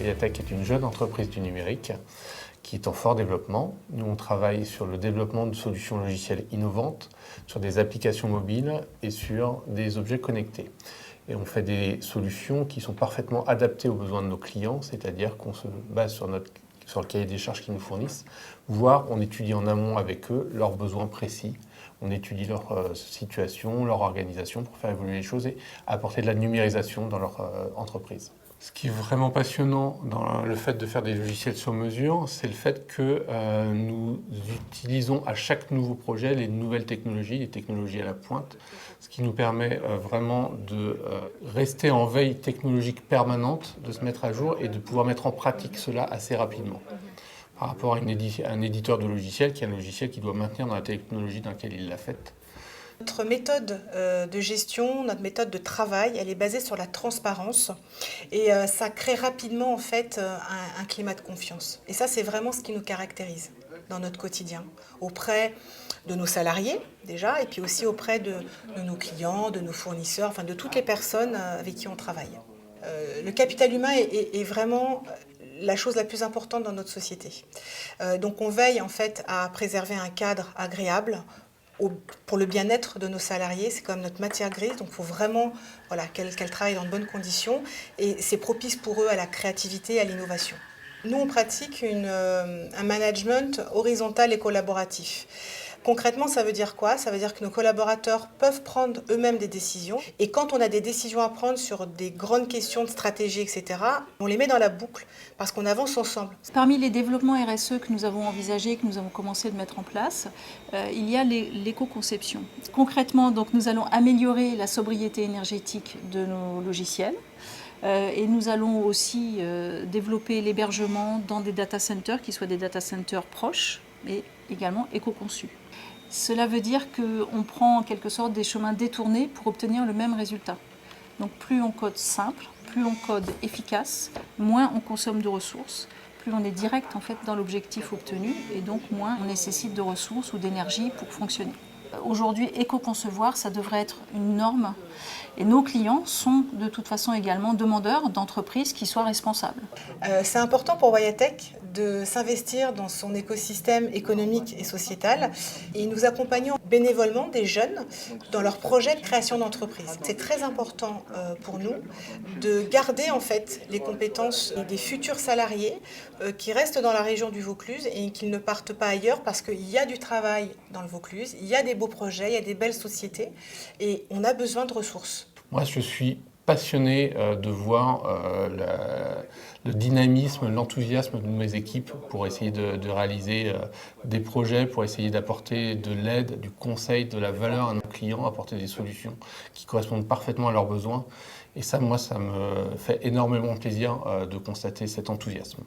Wayatech est une jeune entreprise du numérique qui est en fort développement. Nous, on travaille sur le développement de solutions logicielles innovantes, sur des applications mobiles et sur des objets connectés. Et on fait des solutions qui sont parfaitement adaptées aux besoins de nos clients, c'est-à-dire qu'on se base sur le cahier des charges qu'ils nous fournissent, voire on étudie en amont avec eux leurs besoins précis. On étudie leur situation, leur organisation pour faire évoluer les choses et apporter de la numérisation dans leur entreprise. Ce qui est vraiment passionnant dans le fait de faire des logiciels sur mesure, c'est le fait que nous utilisons à chaque nouveau projet les nouvelles technologies, les technologies à la pointe, ce qui nous permet vraiment de rester en veille technologique permanente, de se mettre à jour et de pouvoir mettre en pratique cela assez rapidement. Par rapport à un éditeur de logiciel qui est un logiciel qui doit maintenir dans la technologie dans laquelle il l'a faite. Notre méthode de gestion, notre méthode de travail, elle est basée sur la transparence et ça crée rapidement en fait un climat de confiance. Et ça, c'est vraiment ce qui nous caractérise dans notre quotidien, auprès de nos salariés déjà, et puis aussi auprès de nos clients, de nos fournisseurs, enfin de toutes les personnes avec qui on travaille. Le capital humain est vraiment la chose la plus importante dans notre société. Donc on veille en fait à préserver un cadre agréable pour le bien-être de nos salariés. C'est comme notre matière grise, donc il faut vraiment qu'elle travaille dans de bonnes conditions et c'est propice pour eux à la créativité et à l'innovation. Nous, on pratique un management horizontal et collaboratif. Concrètement, ça veut dire quoi? Ça veut dire que nos collaborateurs peuvent prendre eux-mêmes des décisions. Et quand on a des décisions à prendre sur des grandes questions de stratégie, etc., on les met dans la boucle parce qu'on avance ensemble. Parmi les développements RSE que nous avons envisagés, que nous avons commencé de mettre en place, il y a l'éco-conception. Concrètement, donc, nous allons améliorer la sobriété énergétique de nos logiciels. Et nous allons aussi développer l'hébergement dans des data centers qui soient des data centers proches, mais également éco-conçus. Cela veut dire qu'on prend en quelque sorte des chemins détournés pour obtenir le même résultat. Donc plus on code simple, plus on code efficace, moins on consomme de ressources, plus on est direct en fait dans l'objectif obtenu et donc moins on nécessite de ressources ou d'énergie pour fonctionner. Aujourd'hui, éco-concevoir, ça devrait être une norme et nos clients sont de toute façon également demandeurs d'entreprises qui soient responsables. C'est important pour Wayatech de s'investir dans son écosystème économique et sociétal et nous accompagnons bénévolement des jeunes dans leurs projets de création d'entreprise. C'est très important pour nous de garder en fait les compétences des futurs salariés qui restent dans la région du Vaucluse et qui ne partent pas ailleurs parce qu'il y a du travail dans le Vaucluse, il y a des beaux projets, il y a des belles sociétés et on a besoin de ressources. Moi, je suis passionné de voir le dynamisme, l'enthousiasme de mes équipes pour essayer de réaliser des projets, pour essayer d'apporter de l'aide, du conseil, de la valeur à nos clients, apporter des solutions qui correspondent parfaitement à leurs besoins. Et ça, moi, ça me fait énormément plaisir de constater cet enthousiasme.